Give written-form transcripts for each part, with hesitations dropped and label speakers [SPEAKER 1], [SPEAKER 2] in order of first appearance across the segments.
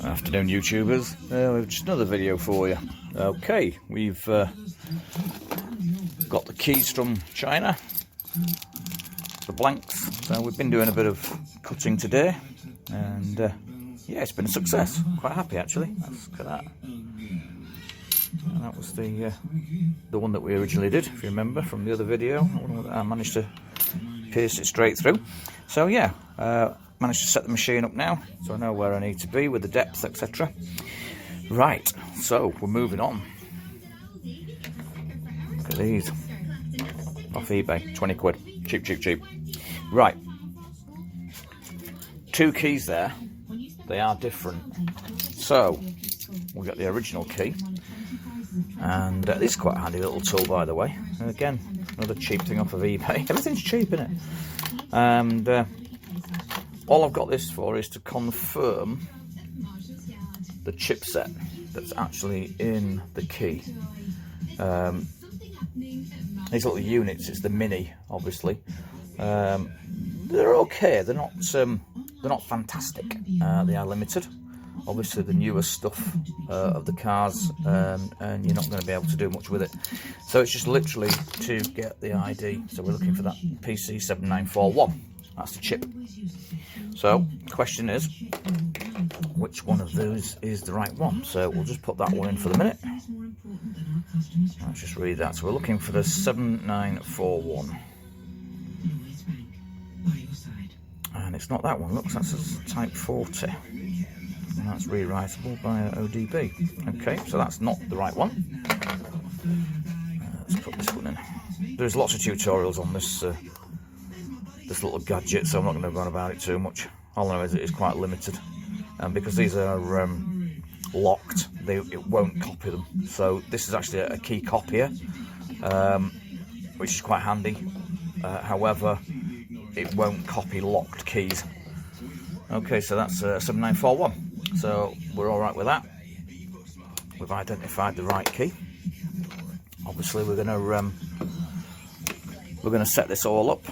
[SPEAKER 1] Afternoon, YouTubers. We've just another video for you. Okay, we've got the keys from China, the blanks. So we've been doing a bit of cutting today, and yeah, it's been a success. Quite happy actually. Let's look at that. And that was the one that we originally did, if you remember from the other video. I managed to pierce it straight through. So yeah. Managed to set the machine up now, so I know where I need to be with the depth, etc. Right, so we're moving on. Look at these. Off eBay, 20 quid. Cheap, cheap, cheap. Right. 2 keys there. They are different. So, we've got the original key. And this is quite a handy little tool, by the way. And again, another cheap thing off of eBay. Everything's cheap, isn't it? And all I've got this for is to confirm the chipset that's actually in the key. These little units, it's the mini, obviously. They're okay. They're not fantastic. They are limited. Obviously, the newer stuff of the cars, and you're not going to be able to do much with it. So it's just literally to get the ID. So we're looking for that PC7941. That's the chip. So, the question is, which one of those is the right one? So, we'll just put that one in for the minute. Let's just read that. So, we're looking for the 7941. And it's not that one. Look, that's a Type 40. And that's rewritable by ODB. Okay, so that's not the right one. Let's put this one in. There's lots of tutorials on this this little gadget, so I'm not going to go on about it too much. All I know is it is quite limited, and because these are locked, it won't copy them. So this is actually a key copier, which is quite handy. However, it won't copy locked keys. Okay, so that's 7941. So we're all right with that. We've identified the right key. Obviously, we're going to set this all up.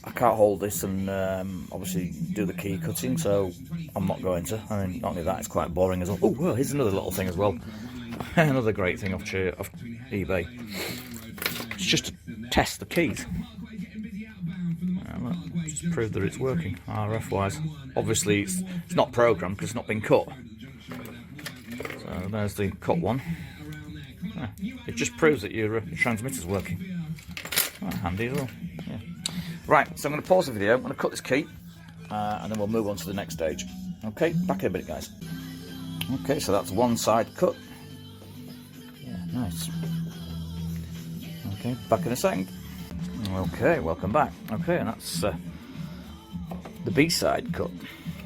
[SPEAKER 1] I can't hold this and obviously do the key cutting, so I'm not going to. I mean, not only that, it's quite boring as well. Oh, well, here's another little thing as well. Another great thing off eBay. It's just to test the keys. Look, just prove that it's working, RF-wise. Obviously, it's not programmed because it's not been cut. So there's the cut one. It just proves that your transmitter's working. Quite handy as well. Yeah. Right, so I'm going to pause the video, I'm going to cut this key, and then we'll move on to the next stage. Okay, back in a minute, guys. Okay, so that's one side cut. Yeah, nice. Okay, back in a second. Okay, welcome back. Okay, and that's the B side cut.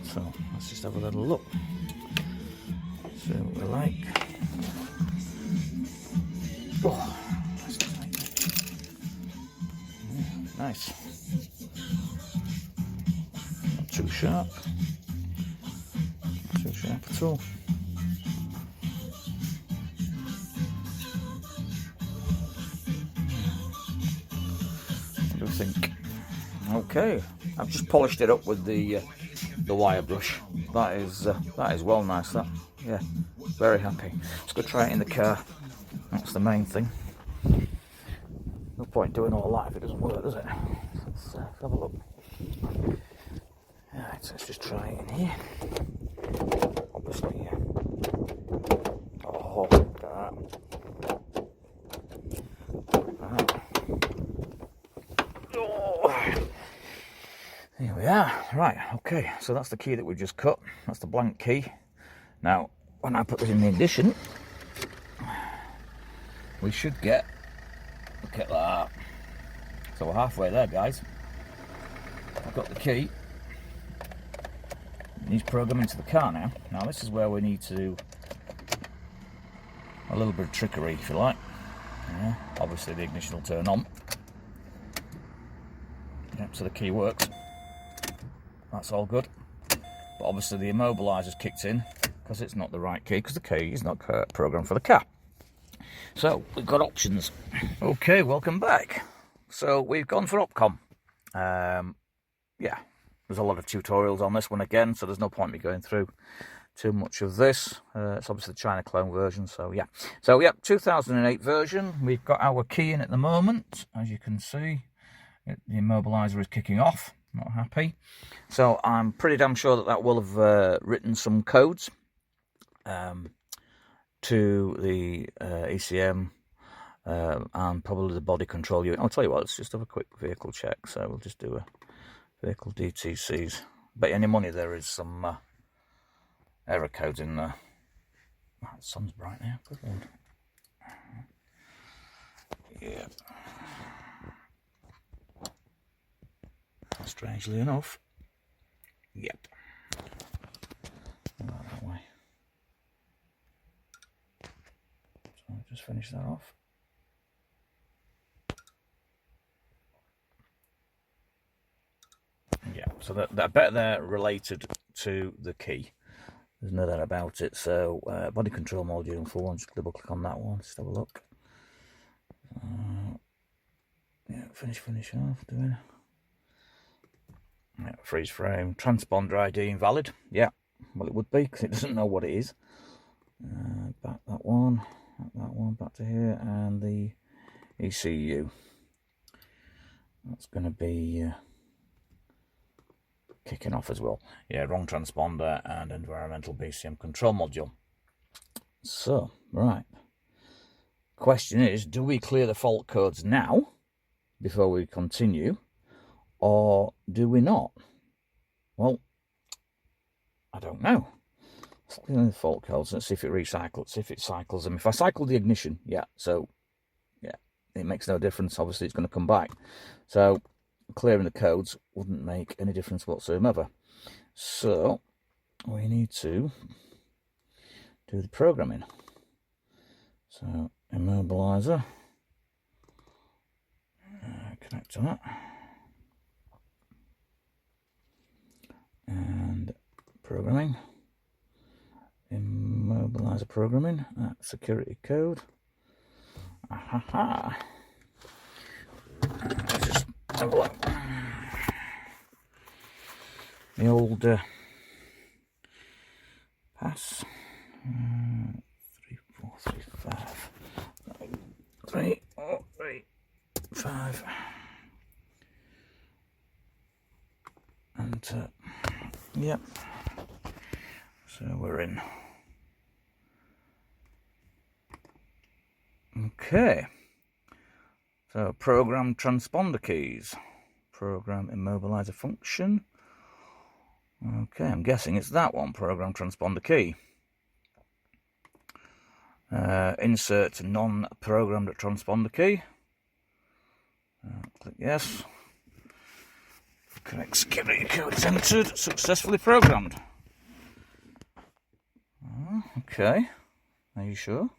[SPEAKER 1] So let's just have a little look. See what we like. Oh. Nice. Not too sharp. Not too sharp at all. What do you think? Okay, I've just polished it up with the wire brush. That is well nice. That, yeah, very happy. Let's go try it in the car. That's the main thing. No point doing all that if it doesn't work, does it? Let's have a look. Alright, so let's just try it in here. Obviously, oh, look at that. Oh. Here we are. Right, okay, so that's the key that we've just cut. That's the blank key. Now, when I put this in the ignition, we should get, look at that. So we're halfway there, guys. I've got the key. It needs programming into the car now. Now this is where we need to do a little bit of trickery, if you like. Yeah, obviously the ignition will turn on. Yep, so the key works. That's all good. But obviously the immobiliser's kicked in because it's not the right key, because the key is not programmed for the car. So we've got options. Okay, welcome back. So we've gone for Opcom. Yeah, there's a lot of tutorials on this one again, so there's no point me going through too much of this. It's obviously the China clone version, so yeah. So yeah, 2008 version. We've got our key in at the moment, as you can see. The immobilizer is kicking off. Not happy. So I'm pretty damn sure that will have written some codes to the ECM and probably the body control unit. I'll tell you what, let's just have a quick vehicle check. So we'll just do a vehicle DTCs. Bet any money there is some error codes in there. Oh, the sun's bright now. Good Lord. Yeah. Strangely enough. Yep. That way. So I'll just finish that off. Yeah, so that I bet they're related to the key. There's no doubt about it. So body control module full one, just double click on that one, just have a look. Yeah, finish off, doing. Yeah, freeze frame, transponder ID invalid. Yeah, well it would be because it doesn't know what it is. Back that one, back to here, and the ECU. That's going to be kicking off as well. Yeah, wrong transponder and environmental BCM control module. So, right. Question is, do we clear the fault codes now before we continue, or do we not? Well, I don't know. Let's clear the fault codes. Let's see if it recycles. See if it cycles them. If I cycle the ignition, yeah. So, yeah, it makes no difference. Obviously, it's going to come back. So, clearing the codes wouldn't make any difference whatsoever. So, we need to do the programming. So, immobilizer. Connect to that. And programming. Immobilizer programming. Security code. Aha. Let's just have a look. The old pass. 3, 4, 3, 5. 3, 4, 3, 5. And yep. So we're in. Okay. So program transponder keys. Program immobilizer function. Okay, I'm guessing it's that one, program transponder key. Insert non-programmed transponder key. Click yes. Correct security code is entered. Successfully programmed. Okay. Are you sure?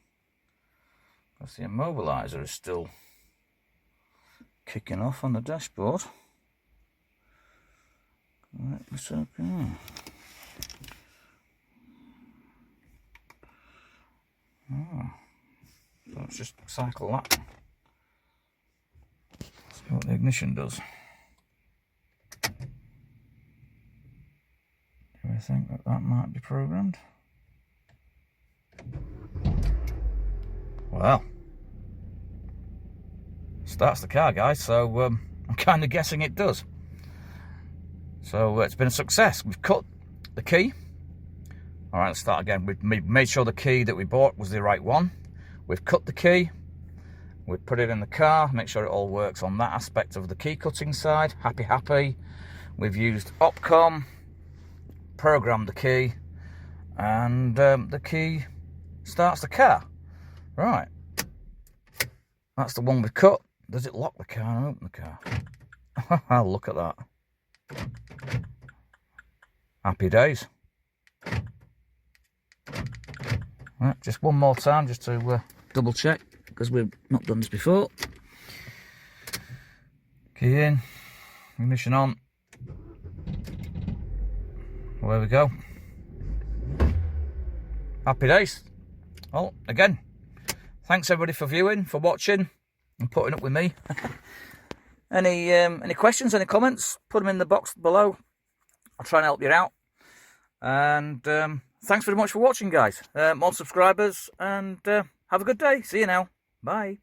[SPEAKER 1] Because the immobilizer is still kicking off on the dashboard. Right, it's okay. So let's just cycle that. See what the ignition does. Do we think that that might be programmed? Well, starts the car, guys, so I'm kind of guessing it does. So it's been a success. We've cut the key. All right, let's start again. We've made sure the key that we bought was the right one. We've cut the key. We've put it in the car, make sure it all works on that aspect of the key cutting side. Happy. We've used Opcom, programmed the key, and the key starts the car. Right. That's the one we cut. Does it lock the car and open the car? I'll look at that. Happy days. Right, just one more time, just to double check, because we've not done this before. Key in, ignition on. There we go. Happy days. Well, again, thanks everybody for viewing, for watching, and putting up with me. Any questions, any comments? Put them in the box below. I'll try and help you out. And thanks very much for watching, guys. More subscribers, and have a good day. See you now. Bye.